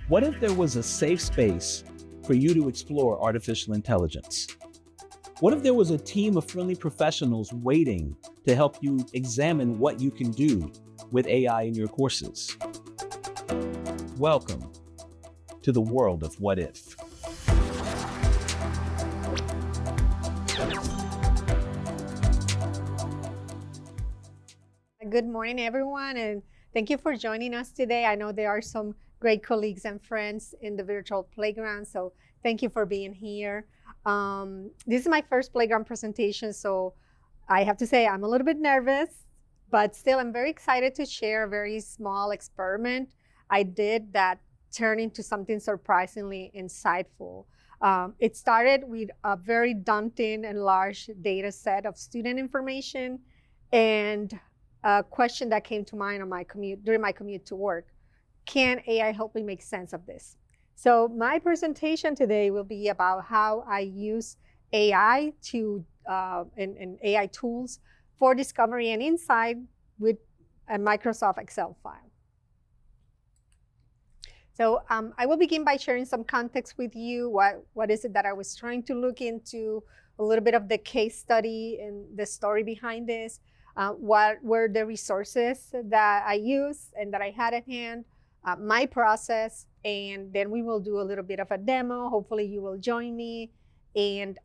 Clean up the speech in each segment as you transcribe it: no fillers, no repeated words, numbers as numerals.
What if there was a safe space for you to explore artificial intelligence? What if there was a team of friendly professionals waiting to help you examine what you can do with AI in your courses? Welcome to the world of what if. Good morning, everyone, and thank you for joining us today. I know there are some great colleagues and friends in the virtual playground, so thank you for being here. This is my first playground presentation, so I have to say I'm a little bit nervous, but still I'm very excited to share a very small experiment I did that turned into something surprisingly insightful. It started with a very daunting and large data set of student information and a question that came to mind on my commute during my commute to work. Can AI help me make sense of this? So my presentation today will be about how I use AI and AI tools for discovery and insight with a Microsoft Excel file. So I will begin by sharing some context with you. What is it that I was trying to look into, a little bit of the case study and the story behind this. What were the resources that I used and that I had at hand, my process, and then we will do a little bit of a demo. Hopefully you will join me. And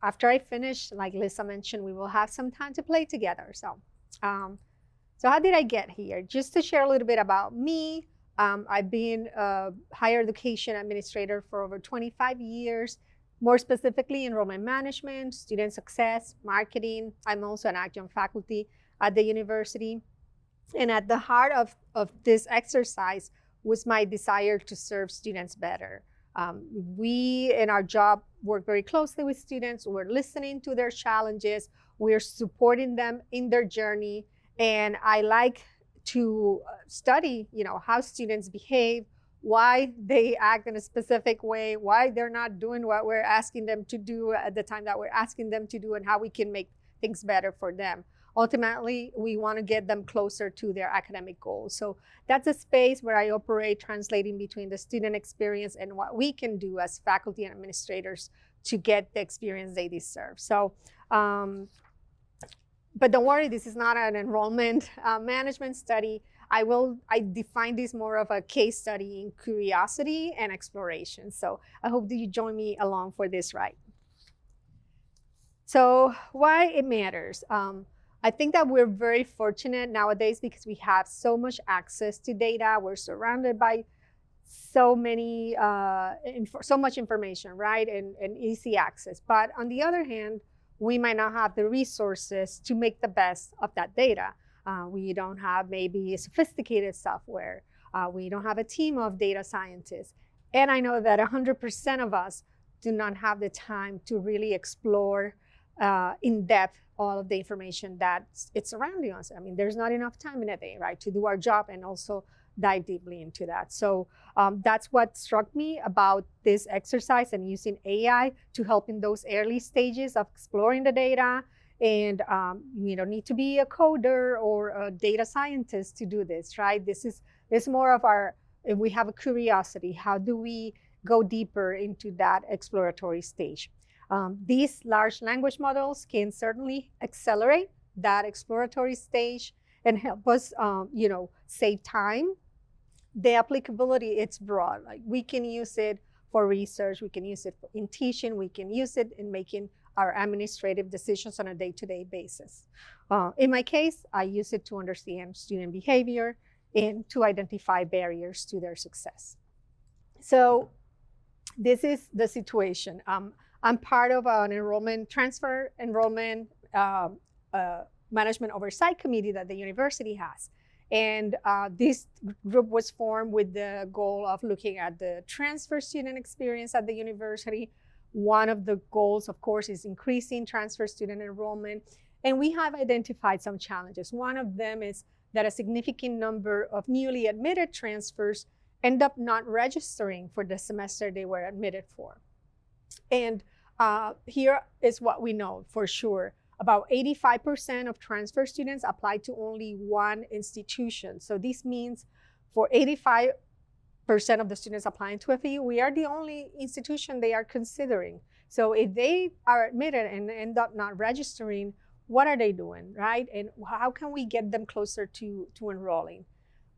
after I finish, like Lisa mentioned, we will have some time to play together. So how did I get here? Just to share a little bit about me, I've been a higher education administrator for over 25 years. More specifically, enrollment management, student success, marketing. I'm also an adjunct faculty at the university. And at the heart of this exercise was my desire to serve students better. We, in our job, work very closely with students. We're listening to their challenges. We're supporting them in their journey. And I like to study, how students behave, why they act in a specific way, why they're not doing what we're asking them to do at the time that we're asking them to do, and how we can make things better for them. Ultimately, we want to get them closer to their academic goals. So that's a space where I operate, translating between the student experience and what we can do as faculty and administrators to get the experience they deserve. So, but don't worry, this is not an enrollment management study. I define this more of a case study in curiosity and exploration. So I hope that you join me along for this ride. So why it matters. I think that we're very fortunate nowadays because we have so much access to data. We're surrounded by so much information, right? And easy access. But on the other hand, we might not have the resources to make the best of that data. We don't have maybe sophisticated software. We don't have a team of data scientists. And I know that 100% of us do not have the time to really explore in depth all of the information that's surrounding us. I mean, there's not enough time in a day, right, to do our job and also dive deeply into that. So that's what struck me about this exercise and using AI to help in those early stages of exploring the data. And you don't need to be a coder or a data scientist to do this, right? This is more of if we have a curiosity, how do we go deeper into that exploratory stage? These large language models can certainly accelerate that exploratory stage and help us, save time. The applicability, it's broad. Like, we can use it for research, we can use it in teaching, we can use it in making our administrative decisions on a day-to-day basis. In my case, I use it to understand student behavior and to identify barriers to their success. So this is the situation. I'm part of an enrollment management oversight committee that the university has. And this group was formed with the goal of looking at the transfer student experience at the university. One of the goals, of course, is increasing transfer student enrollment. And we have identified some challenges. One of them is that a significant number of newly admitted transfers end up not registering for the semester they were admitted for. And here is what we know for sure. About 85% of transfer students apply to only one institution. So this means for 85% of the students applying to FAU, we are the only institution they are considering. So if they are admitted and end up not registering, what are they doing, right? And how can we get them closer to enrolling?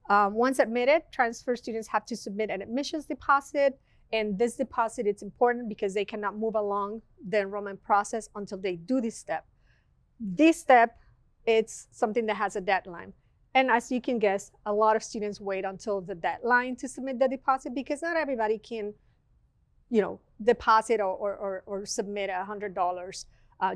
Once admitted, transfer students have to submit an admissions deposit. And this deposit is important because they cannot move along the enrollment process until they do this step. This step, it's something that has a deadline. And as you can guess, a lot of students wait until the deadline to submit the deposit because not everybody can, deposit or submit $100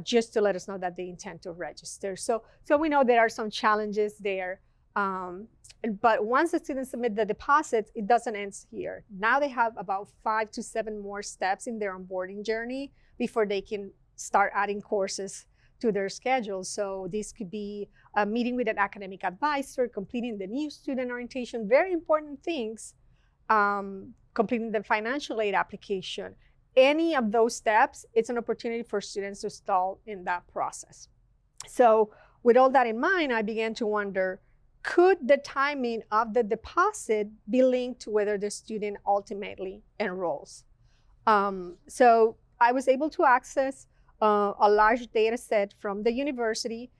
just to let us know that they intend to register. So we know there are some challenges there. But once the students submit the deposits, it doesn't end here. Now they have about 5 to 7 more steps in their onboarding journey before they can start adding courses to their schedule. So this could be a meeting with an academic advisor, completing the new student orientation, very important things, completing the financial aid application. Any of those steps, it's an opportunity for students to stall in that process. So with all that in mind, I began to wonder, could the timing of the deposit be linked to whether the student ultimately enrolls? So I was able to access a large data set from the university.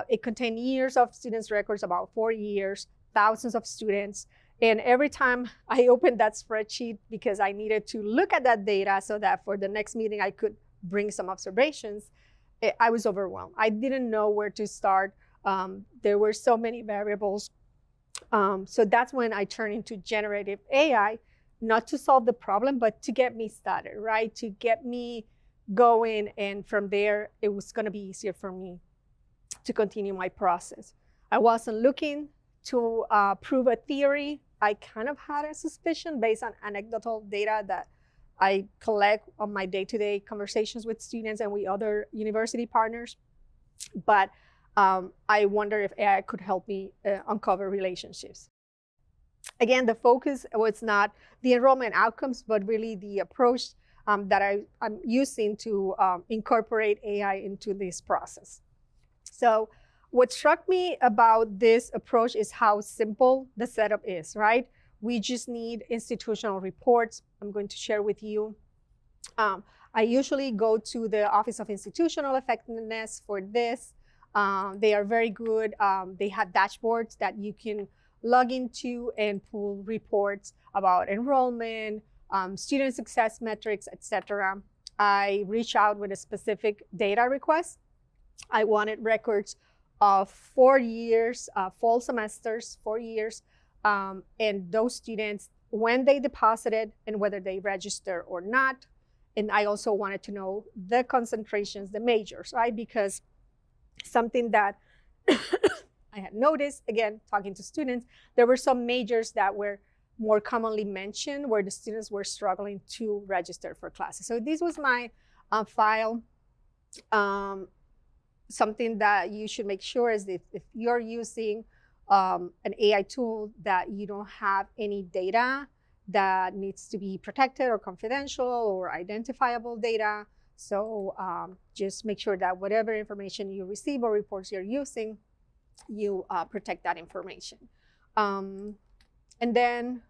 It contained years of students' records, about 4 years, thousands of students. And every time I opened that spreadsheet, because I needed to look at that data so that for the next meeting I could bring some observations, I was overwhelmed. I didn't know where to start. There were so many variables. So that's when I turned into generative AI, not to solve the problem, but to get me started, right? To get me going. And from there, it was going to be easier for me to continue my process. I wasn't looking to prove a theory. I kind of had a suspicion based on anecdotal data that I collect on my day-to-day conversations with students and with other university partners. But I wonder if AI could help me uncover relationships. Again, the focus was not the enrollment outcomes, but really the approach that I'm using to incorporate AI into this process. So what struck me about this approach is how simple the setup is, right? We just need institutional reports. I'm going to share with you. I usually go to the Office of Institutional Effectiveness for this. They are very good. They have dashboards that you can log into and pull reports about enrollment, student success metrics, etc. I reach out with a specific data request. I wanted records of 4 years, fall semesters, 4 years, and those students, when they deposited and whether they register or not. And I also wanted to know the concentrations, the majors, right? Because something that I had noticed, again, talking to students, there were some majors that were more commonly mentioned where the students were struggling to register for classes. So this was my file. Something that you should make sure is that if you're using an AI tool, that you don't have any data that needs to be protected or confidential or identifiable data. So just make sure that whatever information you receive or reports you're using, you protect that information. And then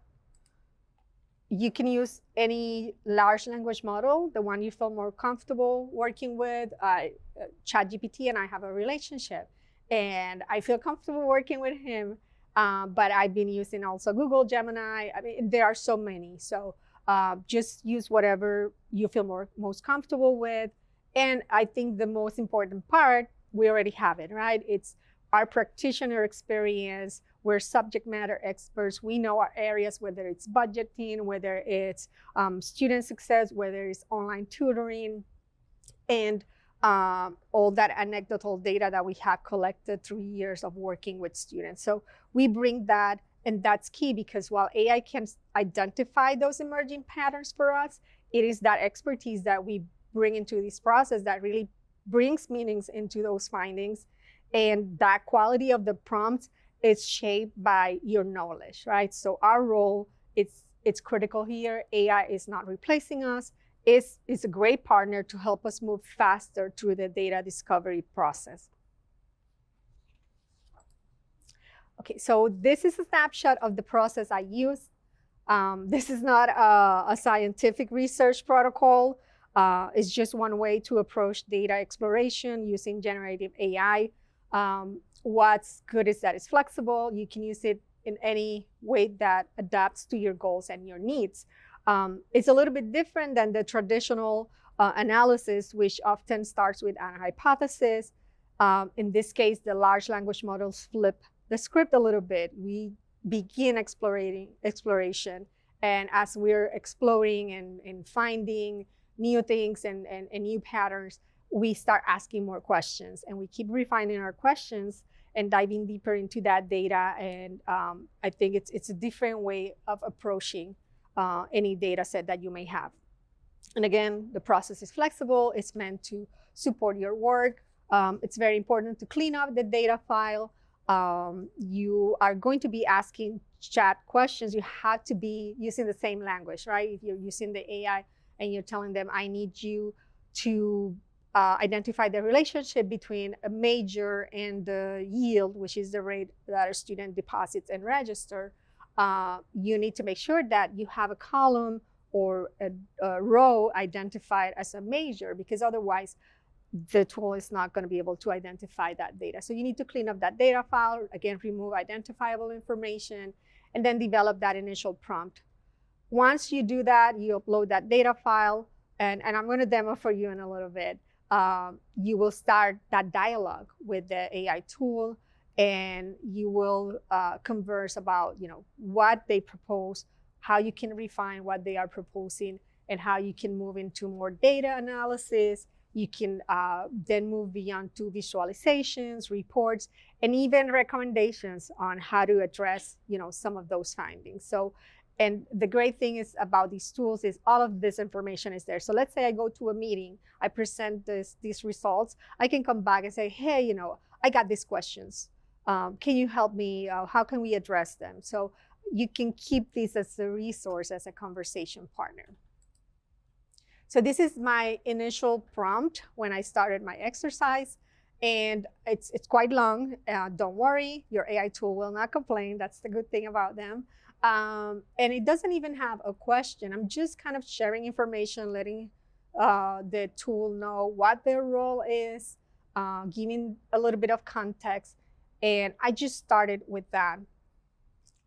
you can use any large language model, the one you feel more comfortable working with. ChatGPT and I have a relationship, and I feel comfortable working with him. But I've been using also Google Gemini. I mean, there are so many. So just use whatever you feel most comfortable with. And I think the most important part, we already have it, right? It's our practitioner experience. We're subject matter experts. We know our areas, whether it's budgeting, whether it's student success, whether it's online tutoring, and all that anecdotal data that we have collected through years of working with students. So we bring that, and that's key, because while AI can identify those emerging patterns for us, it is that expertise that we bring into this process that really brings meanings into those findings. And that quality of the prompts is shaped by your knowledge, right? So our role, it's critical here. AI is not replacing us. It's a great partner to help us move faster through the data discovery process. Okay, so this is a snapshot of the process I use. This is not a scientific research protocol. It's just one way to approach data exploration using generative AI. What's good is that it's flexible. You can use it in any way that adapts to your goals and your needs. It's a little bit different than the traditional analysis, which often starts with an hypothesis. In this case, the large language models flip the script a little bit. We begin exploration. And as we're exploring and finding new things and new patterns, we start asking more questions. And we keep refining our questions and diving deeper into that data. And I think it's a different way of approaching any data set that you may have. And again, the process is flexible. It's meant to support your work. It's very important to clean up the data file. You are going to be asking chat questions. You have to be using the same language, right? If you're using the AI and you're telling them, I need you to identify the relationship between a major and the yield, which is the rate that a student deposits and register, you need to make sure that you have a column or a row identified as a major, because otherwise the tool is not going to be able to identify that data. So you need to clean up that data file, again, remove identifiable information, and then develop that initial prompt. Once you do that, you upload that data file, and I'm going to demo for you in a little bit. You will start that dialogue with the AI tool, and you will converse about what they propose, how you can refine what they are proposing, and how you can move into more data analysis. You can then move beyond to visualizations, reports, and even recommendations on how to address some of those findings. So, and the great thing is about these tools is all of this information is there. So let's say I go to a meeting, I present these results, I can come back and say, hey, I got these questions. Can you help me? How can we address them? So you can keep this as a resource, as a conversation partner. So this is my initial prompt when I started my exercise, and it's quite long. Don't worry, your AI tool will not complain. That's the good thing about them. And it doesn't even have a question. I'm just kind of sharing information, letting the tool know what their role is, giving a little bit of context. And I just started with that.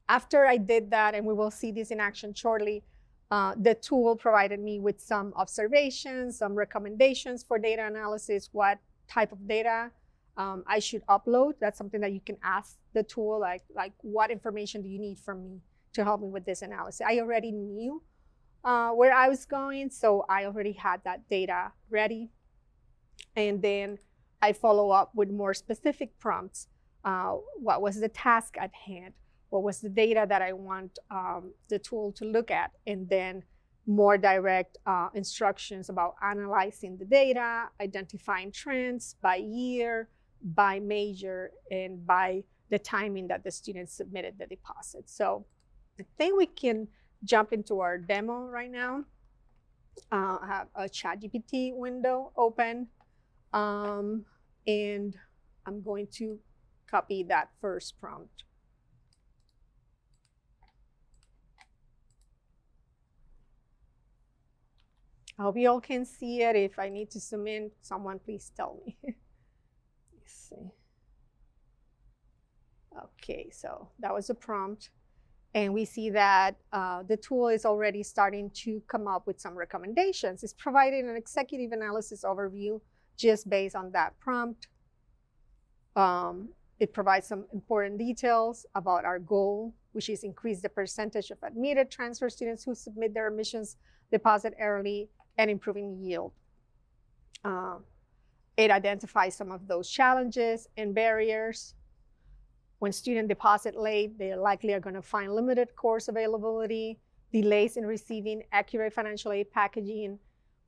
After I did that, and we will see this in action shortly, the tool provided me with some observations, some recommendations for data analysis, what type of data I should upload. That's something that you can ask the tool, like what information do you need from me to help me with this analysis? I already knew where I was going, so I already had that data ready. And then I follow up with more specific prompts. What was the task at hand? What was the data that I want the tool to look at? And then more direct instructions about analyzing the data, identifying trends by year, by major, and by the timing that the students submitted the deposit. So I think we can jump into our demo right now. I have a ChatGPT window open, and I'm going to copy that first prompt. I hope you all can see it. If I need to zoom in, someone please tell me. Let's see. Okay, so that was a prompt. And we see that the tool is already starting to come up with some recommendations. It's providing an executive analysis overview just based on that prompt. It provides some important details about our goal, which is increase the percentage of admitted transfer students who submit their admissions deposit early and improving yield. It identifies some of those challenges and barriers. When students deposit late, they likely are going to find limited course availability, delays in receiving accurate financial aid packaging.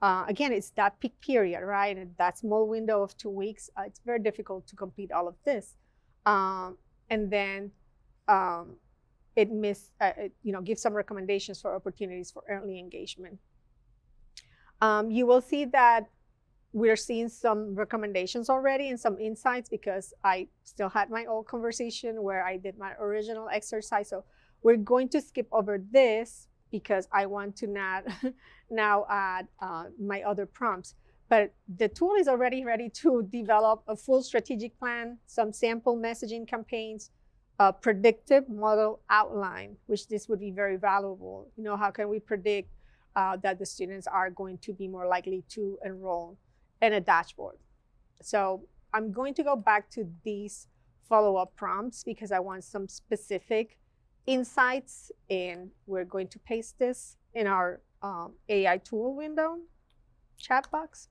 Again, it's that peak period, right? And that small window of 2 weeks, it's very difficult to complete all of this. And then it gives some recommendations for opportunities for early engagement. You will see that we're seeing some recommendations already and some insights because I still had my old conversation where I did my original exercise. So we're going to skip over this because I want to not now add my other prompts. But the tool is already ready to develop a full strategic plan, some sample messaging campaigns, a predictive model outline, which this would be very valuable. How can we predict that the students are going to be more likely to enroll, in a dashboard. So I'm going to go back to these follow-up prompts because I want some specific insights, and we're going to paste this in our AI tool window, chat box.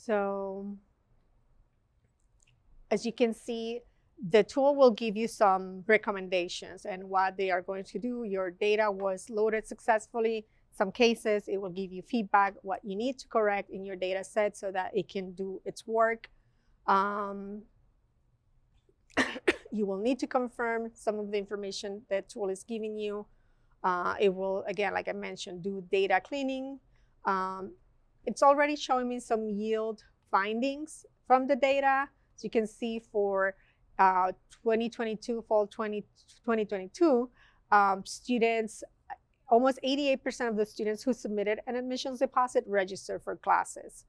So as you can see, the tool will give you some recommendations and what they are going to do. Your data was loaded successfully. Some cases, it will give you feedback, what you need to correct in your data set so that it can do its work. You will need to confirm some of the information that tool is giving you. It will, again, like I mentioned, do data cleaning. It's already showing me some yield findings from the data. So you can see for 2022, fall 2022, students, almost 88% of the students who submitted an admissions deposit registered for classes.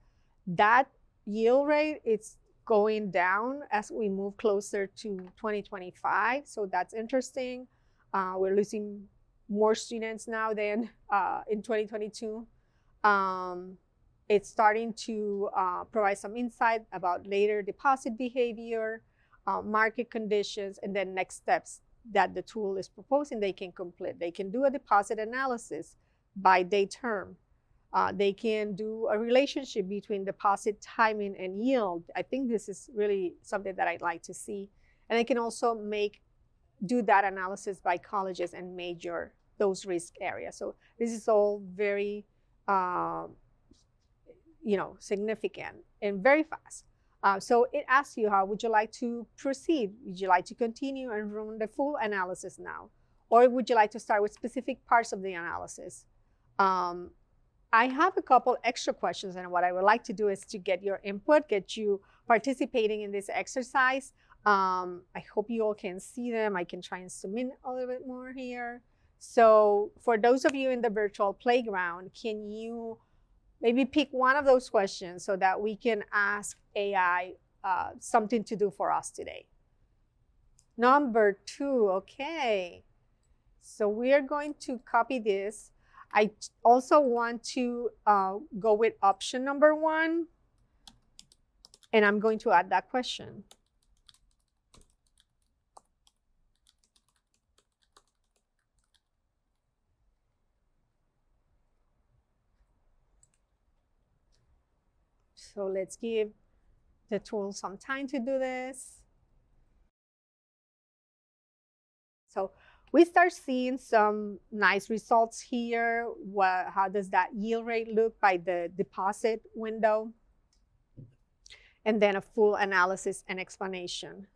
That yield rate, it's going down as we move closer to 2025. So that's interesting. We're losing more students now than in 2022. It's starting to provide some insight about later deposit behavior, market conditions, and then next steps that the tool is proposing they can complete. They can do a deposit analysis by day term. They can do a relationship between deposit timing and yield. I think this is really something that I'd like to see. And they can also do that analysis by colleges and major those risk areas. So this is all very significant and very fast. So it asks you, how would you like to proceed? Would you like to continue and run the full analysis now? Or would you like to start with specific parts of the analysis? I have a couple extra questions, and what I would like to do is to get your input, get you participating in this exercise. I hope you all can see them. I can try and zoom in a little bit more here. So for those of you in the virtual playground, can you maybe pick one of those questions so that we can ask AI something to do for us today? Number 2, okay. So we are going to copy this. I also want to go with option number 1, and I'm going to add that question. So let's give the tool some time to do this. So we start seeing some nice results here. How does that yield rate look by the deposit window? And then a full analysis and explanation.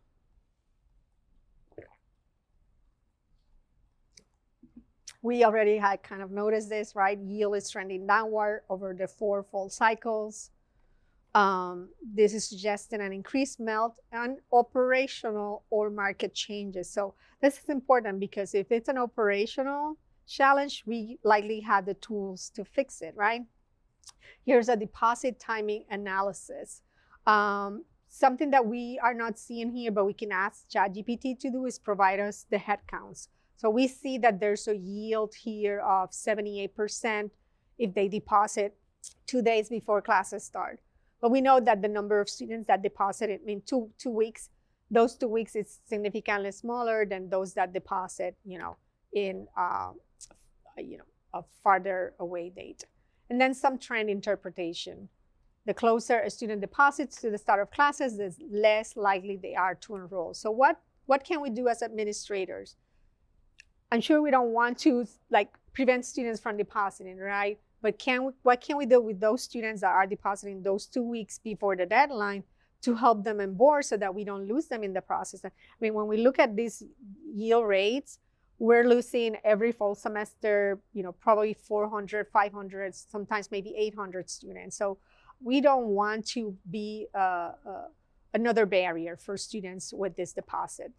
We already had kind of noticed this, right? Yield is trending downward over the 4 full cycles. This is suggesting an increased melt and operational or market changes. So this is important because if it's an operational challenge, we likely have the tools to fix it, right? Here's a deposit timing analysis. Something that we are not seeing here, but we can ask ChatGPT to do, is provide us the head counts. So we see that there's a yield here of 78% if they deposit 2 days before classes start. But we know that the number of students that deposited in two weeks, those 2 weeks is significantly smaller than those that deposit, in a farther away date. And then some trend interpretation. The closer a student deposits to the start of classes, the less likely they are to enroll. So what can we do as administrators? I'm sure we don't want to prevent students from depositing, right? but what can we do with those students that are depositing those 2 weeks before the deadline to help them on board so that we don't lose them in the process? I mean, when we look at these yield rates, we're losing every fall semester, probably 400, 500, sometimes maybe 800 students. So we don't want to be another barrier for students with this deposit.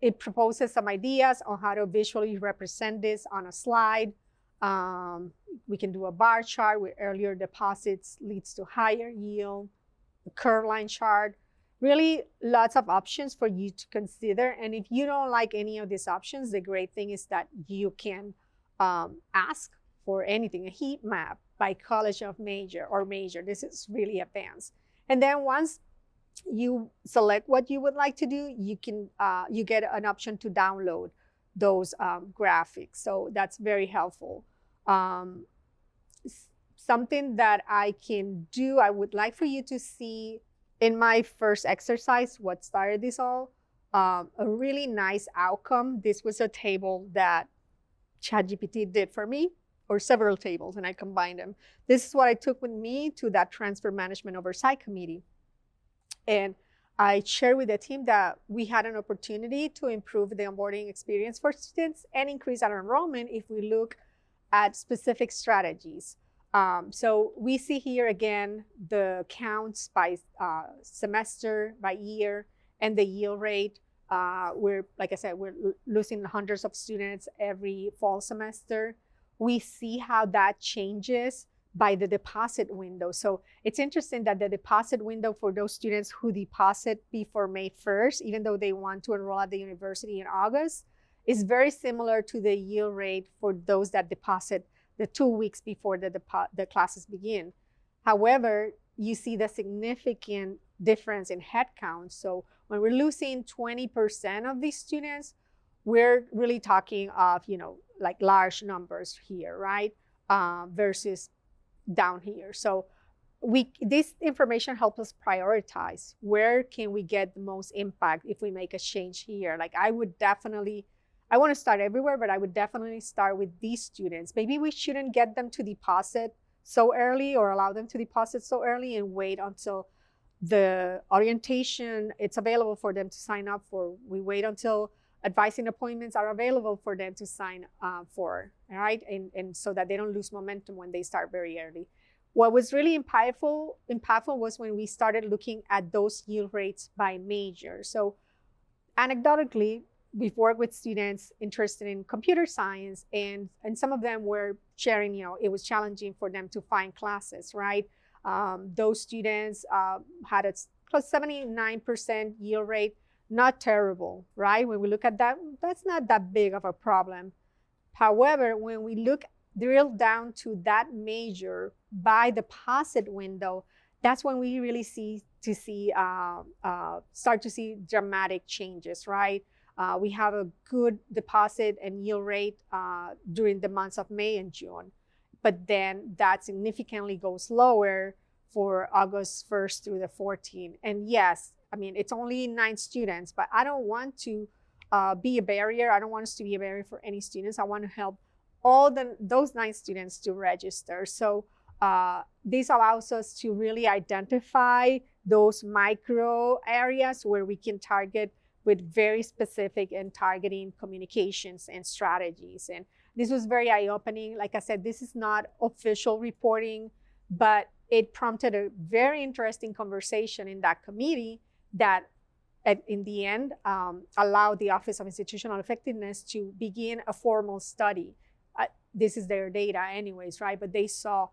It proposes some ideas on how to visually represent this on a slide. We can do a bar chart where earlier deposits leads to higher yield, a curve line chart, really lots of options for you to consider. And if you don't like any of these options, the great thing is that you can ask for anything, a heat map by college of major or major. This is really advanced. And then once you select what you would like to do, you get an option to download those graphics. So that's very helpful. Something that I can do, I would like for you to see in my first exercise, what started this all, a really nice outcome. This was a table that ChatGPT did for me, or several tables, and I combined them. This is what I took with me to that Transfer Management Oversight Committee. And I shared with the team that we had an opportunity to improve the onboarding experience for students and increase our enrollment if we look at specific strategies. So we see here again the counts by semester, by year, and the yield rate. Like I said, we're losing hundreds of students every fall semester. We see how that changes by the deposit window. So it's interesting that the deposit window for those students who deposit before May 1st, even though they want to enroll at the university in August, is very similar to the yield rate for those that deposit the 2 weeks before the classes begin. However, you see the significant difference in headcount. So when we're losing 20% of these students, we're really talking of, like large numbers here, right? Versus down here. So this information helps us prioritize where can we get the most impact if we make a change here. Like I want to start everywhere, but I would definitely start with these students. Maybe we shouldn't get them to deposit so early or allow them to deposit so early and wait until the orientation it's available for them to sign up for. We wait until advising appointments are available for them to sign for, all right? And so that they don't lose momentum when they start very early. What was really impactful was when we started looking at those yield rates by major. So anecdotally, we've worked with students interested in computer science, and some of them were sharing, it was challenging for them to find classes, right? Those students had a close 79% yield rate. Not terrible, right? When we look at that, that's not that big of a problem. However, when we drill down to that major by deposit window, that's when we really start to see dramatic changes, right? We have a good deposit and yield rate during the months of May and June, but then that significantly goes lower for August 1st through the 14th. And yes, I mean, it's only 9 students, but I don't want to be a barrier. I don't want us to be a barrier for any students. I want to help those 9 students to register. So this allows us to really identify those micro areas where we can target with very specific and targeting communications and strategies. And this was very eye-opening. Like I said, this is not official reporting, but it prompted a very interesting conversation in that committee that in the end allowed the Office of Institutional Effectiveness to begin a formal study. This is their data anyways, right? But they saw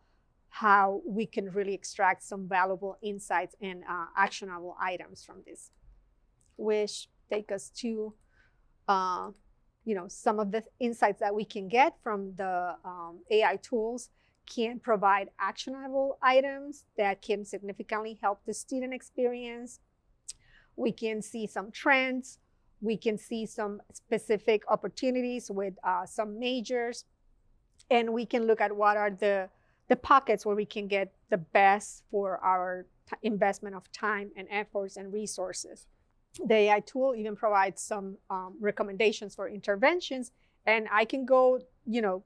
how we can really extract some valuable insights and actionable items from this, which take us to some of the insights that we can get from the AI tools can provide actionable items that can significantly help the student experience. We can see some trends. We can see some specific opportunities with some majors. And we can look at what are the pockets where we can get the best for our investment of time and efforts and resources. The AI tool even provides some recommendations for interventions. And I can go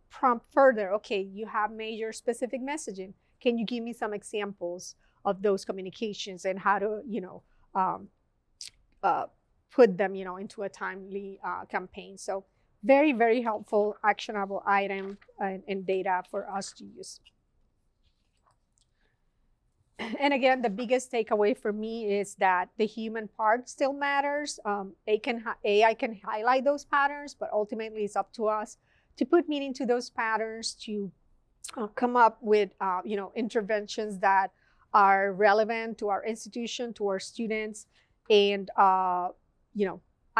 prompt further. Okay, you have major specific messaging. Can you give me some examples of those communications and how to, um, uh, put them, into a timely campaign? So very, very helpful, actionable item and data for us to use. And again, the biggest takeaway for me is that the human part still matters. AI can highlight those patterns, but ultimately it's up to us to put meaning to those patterns, to come up with interventions that are relevant to our institution, to our students. And I'm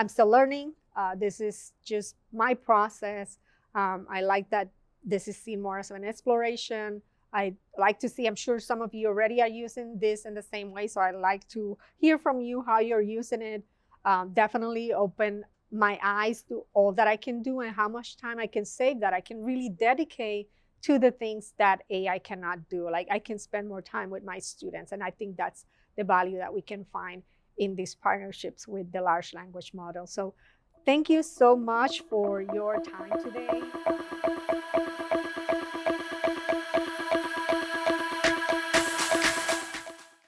still learning. This is just my process. I like that this is seen more as an exploration. I like to see, I'm sure some of you already are using this in the same way, so I'd like to hear from you how you're using it. Definitely open my eyes to all that I can do and how much time I can save that I can really dedicate to the things that AI cannot do. Like, I can spend more time with my students, and I think that's the value that we can find in these partnerships with the large language model. So thank you so much for your time today.